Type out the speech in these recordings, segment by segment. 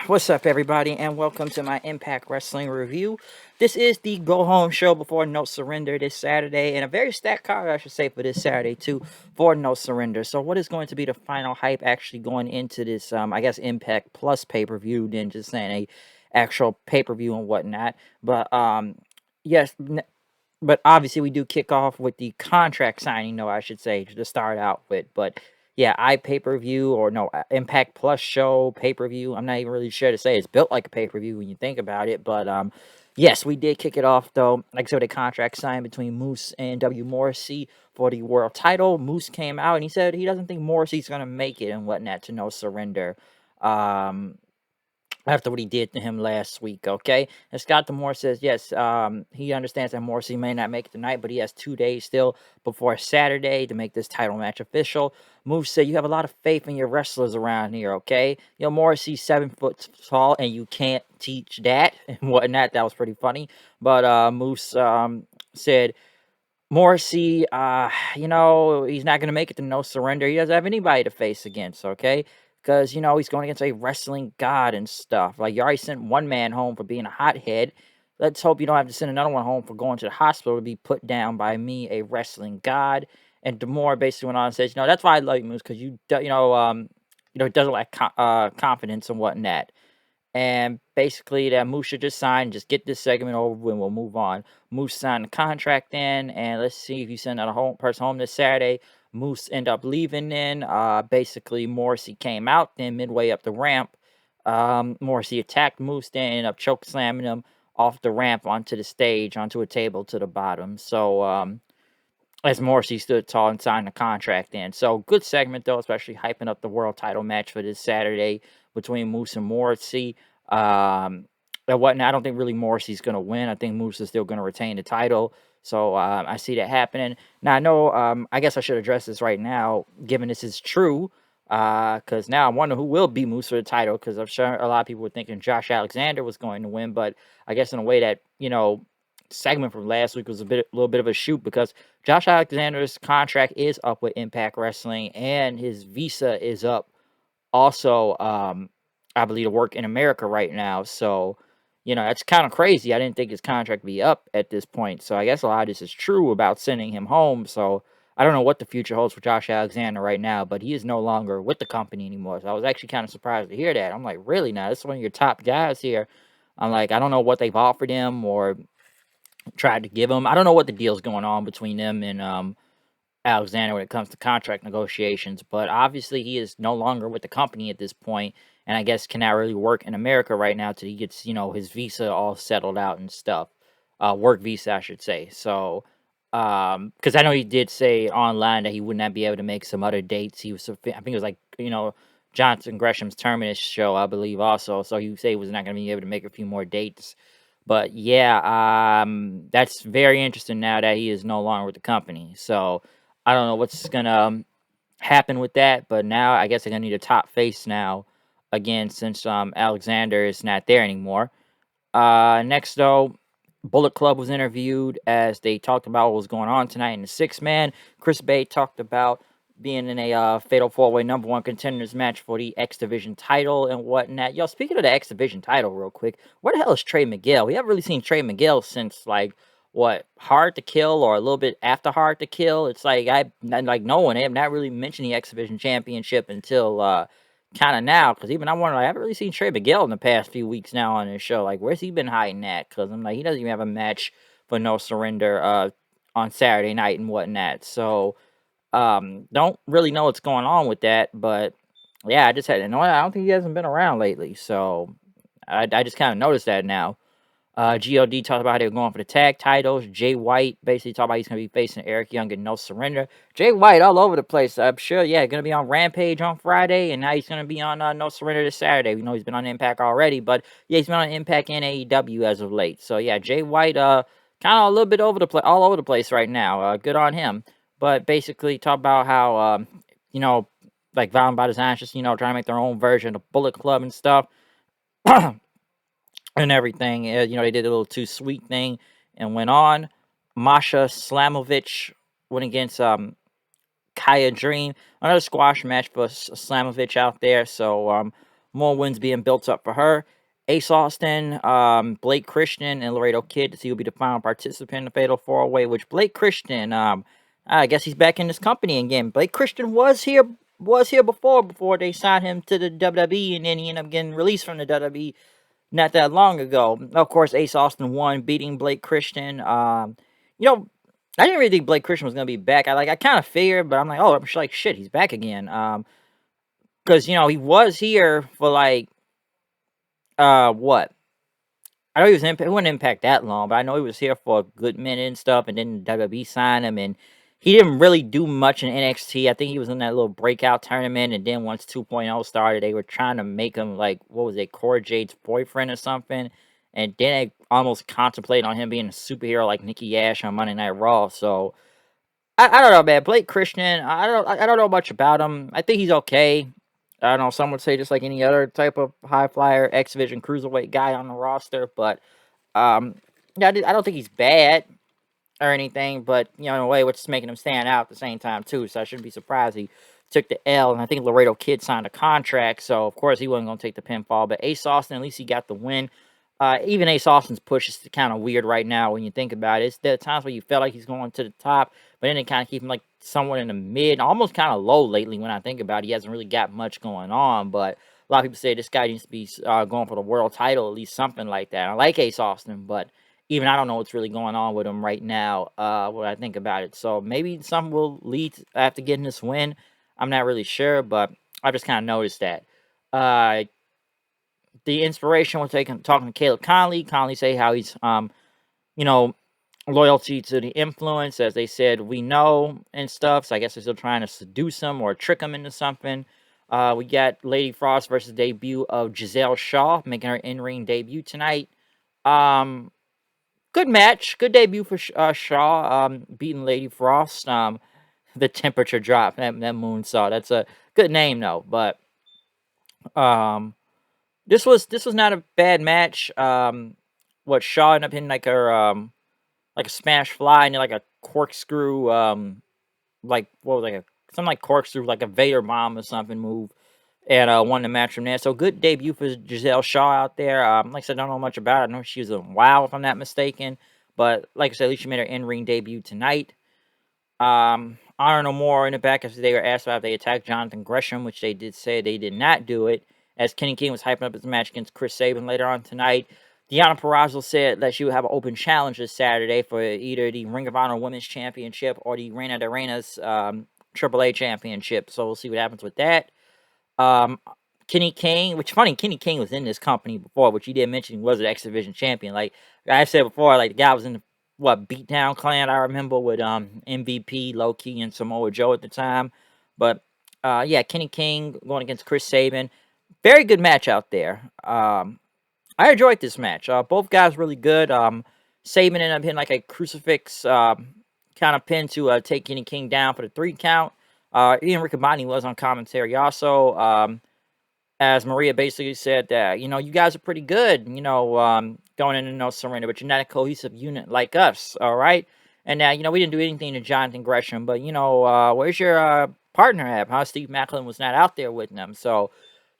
What's up, everybody, and welcome to my Impact Wrestling review. This is the go home show before No Surrender this Saturday, and a very stacked card, I should say, for this Saturday too for No Surrender. So, what is going to be the final hype actually going into this? I guess Impact Plus pay per view than just saying a actual pay per view and whatnot. But yes, but obviously we do kick off with the contract signing, though I should say, to start out with. But yeah, pay per view or no Impact Plus show pay per view. I'm not even really sure to say it's built like a pay per view when you think about it. But yes, we did kick it off though. Like I said, a contract signed between Moose and W Morrissey for the world title. Moose came out and he said he doesn't think Morrissey's gonna make it and whatnot to No Surrender. Um, after what he did to him last week, okay? And Scott D'Amore says, yes, he understands that Morrissey may not make it tonight, but he has 2 days still before Saturday to make this title match official. Moose said, you have a lot of faith in your wrestlers around here, okay? You know, Morrissey's 7 foot tall, and you can't teach that and whatnot. That was pretty funny. But Moose said, Morrissey, he's not going to make it to No Surrender. He doesn't have anybody to face against, okay? Because, he's going against a wrestling god and stuff. Like, you already sent one man home for being a hothead. Let's hope you don't have to send another one home for going to the hospital to be put down by me, a wrestling god. And D'Amore basically went on and says, that's why I like Moose, because it doesn't lack confidence and whatnot. And basically, that Moose should just sign, just get this segment over and we'll move on. Moose signed the contract in, and let's see if you send a person home this Saturday. Moose end up leaving then. Basically, Morrissey came out, then midway up the ramp, Morrissey attacked Moose, then ended up choke slamming him off the ramp onto the stage, onto a table to the bottom. So, as Morrissey stood tall and signed the contract in. So, good segment, though, especially hyping up the world title match for this Saturday between Moose and Morrissey. And whatnot. I don't think really Morrissey's going to win. I think Moose is still going to retain the title. So I see that happening. Now, I know, I guess I should address this right now, given this is true, because now I'm wondering who will beat Moose for the title, because I'm sure a lot of people were thinking Josh Alexander was going to win, but I guess in a way that, segment from last week was a little bit of a shoot, because Josh Alexander's contract is up with Impact Wrestling, and his visa is up also, I believe, to work in America right now. So, that's kind of crazy. I didn't think his contract would be up at this point. So I guess a lot of this is true about sending him home. So I don't know what the future holds for Josh Alexander right now, but he is no longer with the company anymore. So I was actually kind of surprised to hear that. I'm like, really now? This is one of your top guys here. I'm like, I don't know what they've offered him or tried to give him. I don't know what the deal's going on between them and Alexander when it comes to contract negotiations, but obviously he is no longer with the company at this point, and I guess cannot really work in America right now till he gets, his visa all settled out and stuff. Work visa, I should say. So, because I know he did say online that he would not be able to make some other dates. I think it was like, Jonathan Gresham's Terminus show, I believe, also. So he said he was not going to be able to make a few more dates. But yeah, that's very interesting now that he is no longer with the company. So I don't know what's gonna happen with that, but now I guess they're gonna need a top face now again since Alexander is not there anymore. Next though, Bullet Club was interviewed as they talked about what was going on tonight in the 6 man. Chris Bay talked about being in a fatal 4-way #1 contenders match for the X Division title and whatnot. Yo, speaking of the X Division title, real quick, where the hell is Trey Miguel? We haven't really seen Trey Miguel since like what, Hard to Kill, or a little bit after Hard to Kill. It's like no one. They have not really mentioned the X Division Championship until kind of now, because even I wonder, I haven't really seen Trey Miguel in the past few weeks now on this show. Like, where's he been hiding at? Because I'm like, he doesn't even have a match for No Surrender on Saturday night and whatnot. So don't really know what's going on with that, but yeah, I just had to know. I don't think he hasn't been around lately, so I just kind of noticed that now. God talked about how they were going for the tag titles. Jay White basically talked about he's going to be facing Eric Young and No Surrender. Jay White all over the place. I'm sure, yeah, going to be on Rampage on Friday, and now he's going to be on No Surrender this Saturday. We know he's been on Impact already, but yeah, he's been on Impact and AEW as of late. So yeah, Jay White, kind of a little bit all over the place right now. Good on him. But basically, talk about how like Violent by Design, just trying to make their own version of Bullet Club and stuff. And everything. They did a little too sweet thing and went on. Masha Slamovich went against Kaya Dream. Another squash match for Slamovich out there. So more wins being built up for her. Ace Austin, Blake Christian, and Laredo Kid to see who'll be the final participant in the Fatal 4-Way, which Blake Christian, I guess he's back in this company again. Blake Christian was here before they signed him to the WWE, and then he ended up getting released from the WWE not that long ago. Of course, Ace Austin won, beating Blake Christian. You know, I didn't really think Blake Christian was gonna be back. I kind of figured, but I'm like, oh, I'm like, shit, he's back again. Because he was here for like what? I know he was he wouldn't impact that long, but I know he was here for a good minute and stuff, and then WWE signed him, and he didn't really do much in NXT. I think he was in that little breakout tournament, and then once 2.0 started, they were trying to make him like, what was it, Cora Jade's boyfriend or something, and then they almost contemplated on him being a superhero like Nikki Ash on Monday Night Raw. So I don't know, man. Blake Christian, I don't know much about him. I think he's okay. I don't know. Some would say just like any other type of high flyer, X Division cruiserweight guy on the roster, but um, yeah, I don't think he's bad or anything, but in a way, which is making him stand out at the same time too. So I shouldn't be surprised he took the L. And I think Laredo Kid signed a contract, so of course he wasn't going to take the pinfall. But Ace Austin, at least he got the win. Even Ace Austin's push is kind of weird right now when you think about it. There are times where you felt like he's going to the top, but then they kind of keep him like somewhere in the mid, almost kind of low lately when I think about it. He hasn't really got much going on, but a lot of people say this guy needs to be going for the world title, at least something like that. I like Ace Austin, but even I don't know what's really going on with him right now when I think about it. So maybe something will lead after getting this win. I'm not really sure, but I just kind of noticed that. Uh, the inspiration was talking to Caleb Conley. Conley say how he's you know loyalty to the influence, as they said, we know and stuff. So I guess they're still trying to seduce him or trick him into something. We got Lady Frost versus debut of Giselle Shaw, making her in-ring debut tonight. Good match, good debut for Shaw, beating Lady Frost. The temperature drop, that moonsault. That's a good name though, but um, this was not a bad match. What Shaw ended up hitting like a smash fly and then like a corkscrew, like what was like something like corkscrew, like a Vader bomb or something move, and won the match from there. So good debut for Giselle Shaw out there. Like I said, I don't know much about her. I know she was a WoW if I'm not mistaken, but like I said, at least she made her in-ring debut tonight. Honor No More in the back as they were asked about if they attacked Jonathan Gresham, which they did say they did not do it, as Kenny King was hyping up his match against Chris Sabin later on tonight. Deonna Purrazzo said that she would have an open challenge this Saturday for either the Ring of Honor Women's Championship or the Reina de Reinas AAA Championship. So we'll see what happens with that. Um, Kenny King, which funny, Kenny King was in this company before, which you did mention he was an X Division champion. Like I said before, like the guy was in the Beatdown Clan, I remember, with MVP, Low Key, and Samoa Joe at the time. But yeah, Kenny King going against Chris Sabin. Very good match out there. I enjoyed this match. Both guys really good. Sabin ended up hitting like a crucifix kind of pin to take Kenny King down for the 3 count. Ian Riccaboni was on commentary also. As Maria basically said that, you guys are pretty good, going into No Surrender, but you're not a cohesive unit like us, all right? And now, we didn't do anything to Jonathan Gresham, but, where's your partner at? Huh? Steve Macklin was not out there with them, so,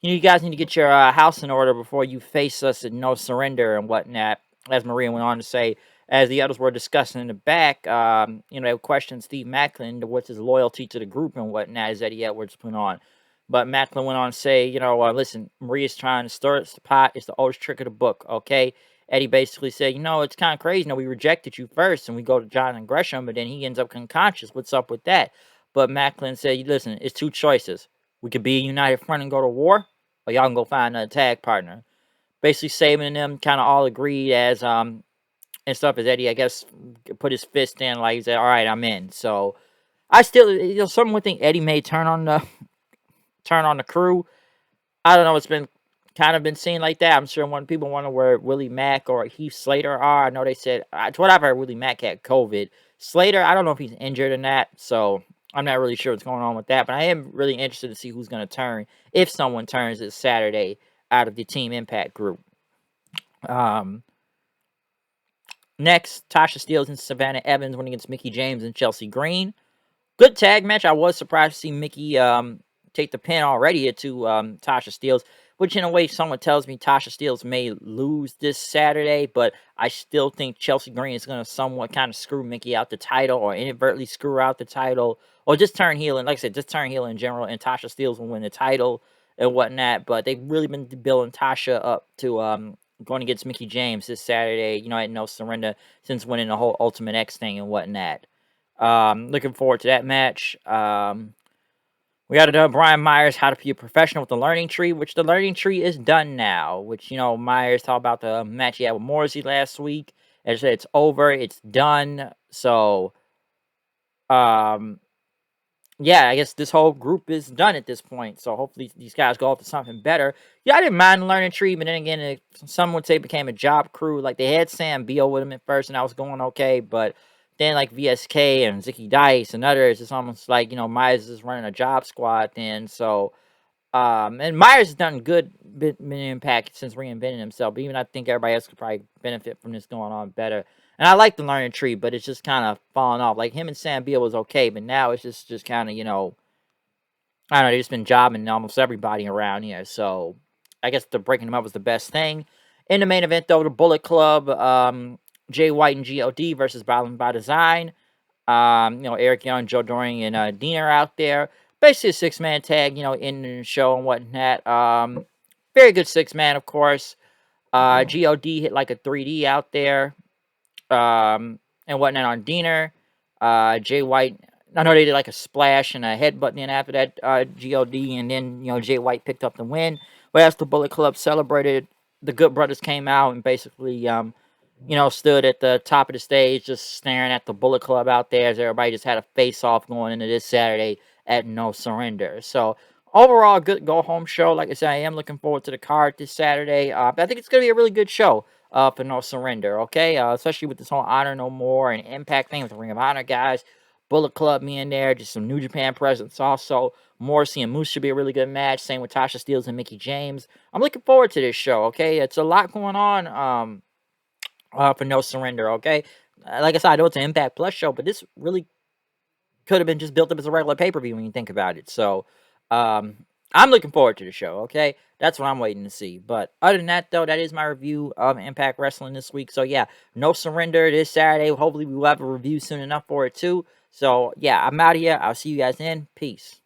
you guys need to get your house in order before you face us at No Surrender and whatnot, as Maria went on to say. As the others were discussing in the back, they questioned Steve Macklin, what's his loyalty to the group and whatnot, as Eddie Edwards put on. But Macklin went on to say, listen, Maria's trying to stir the pot. It's the oldest trick of the book, okay? Eddie basically said, it's kind of crazy. We rejected you first, and we go to Jonathan Gresham, but then he ends up unconscious. What's up with that? But Macklin said, listen, it's 2 choices. We could be a united front and go to war, or y'all can go find a tag partner. Basically, Sabin and them kind of all agreed as, and stuff, as Eddie, I guess, put his fist in, like he said, all right, I'm in. So, I still, some would think Eddie may turn on the crew. I don't know. It's been kind of been seen like that. I'm sure when people wonder where Willie Mack or Heath Slater are. I know they said, to what I've heard, Willie Mack had COVID. Slater, I don't know if he's injured in that, so I'm not really sure what's going on with that. But I am really interested to see who's going to turn, if someone turns this Saturday out of the Team Impact group. Next, Tasha Steelz and Savannah Evans went against Mickie James and Chelsea Green. Good tag match. I was surprised to see Mickie take the pin already to Tasha Steelz. which in a way someone tells me Tasha Steelz may lose this Saturday, but I still think Chelsea Green is going to somewhat kind of screw Mickey out the title or inadvertently screw her out the title or just turn heel. And like I said, just turn heel in general, and Tasha Steelz will win the title and whatnot. But they've really been building Tasha up to going against Mickey James this Saturday, at No Surrender since winning the whole Ultimate X thing and whatnot. Looking forward to that match. We got to do Brian Myers how to be a professional with the learning tree, which the learning tree is done now. Which Myers talked about the match he had with Morrissey last week. As I said, it's over, it's done. So, um, yeah, I guess this whole group is done at this point. So hopefully these guys go off to something better. Yeah, I didn't mind the learning tree, but then again, some would say it became a job crew. Like they had Sam Beal with him at first, and I was going okay, but then like VSK and Zicky Dice and others, it's almost like Myers is running a job squad then. So and Myers has done good impact since reinventing himself. But even I think everybody else could probably benefit from this going on better. And I like the learning tree, but it's just kind of falling off. Like him and Sam Beal was okay, but now it's just kind of I don't know. They've just been jobbing almost everybody around here. So I guess the breaking them up was the best thing. In the main event, though, the Bullet Club, Jay White and God versus Violent by Design. Eric Young, Joe Doring, and Dean are out there. Basically a six-man tag, in the show and whatnot. Very good six-man, of course. God hit like a 3D out there, and whatnot on Diener. Jay White, I know they did like a splash and a headbutt in after that, God, and then, Jay White picked up the win. But as the Bullet Club celebrated, the Good Brothers came out and basically, stood at the top of the stage just staring at the Bullet Club out there as everybody just had a face-off going into this Saturday at No Surrender. So, overall, good go-home show. Like I said, I am looking forward to the card this Saturday. But I think it's going to be a really good show for No Surrender, okay? Especially with this whole Honor No More and Impact thing with the Ring of Honor guys. Bullet Club me in there, just some New Japan presence also. Morrissey and Moose should be a really good match. Same with Tasha Steelz and Mickey James. I'm looking forward to this show, okay? It's a lot going on. For No Surrender, okay? Like I said, I know it's an Impact Plus show, but this really could have been just built up as a regular pay-per-view when you think about it. So, I'm looking forward to the show, okay? That's what I'm waiting to see. But other than that, though, that is my review of Impact Wrestling this week. So, yeah, No Surrender this Saturday. Hopefully, we will have a review soon enough for it, too. So, yeah, I'm out of here. I'll see you guys then. Peace.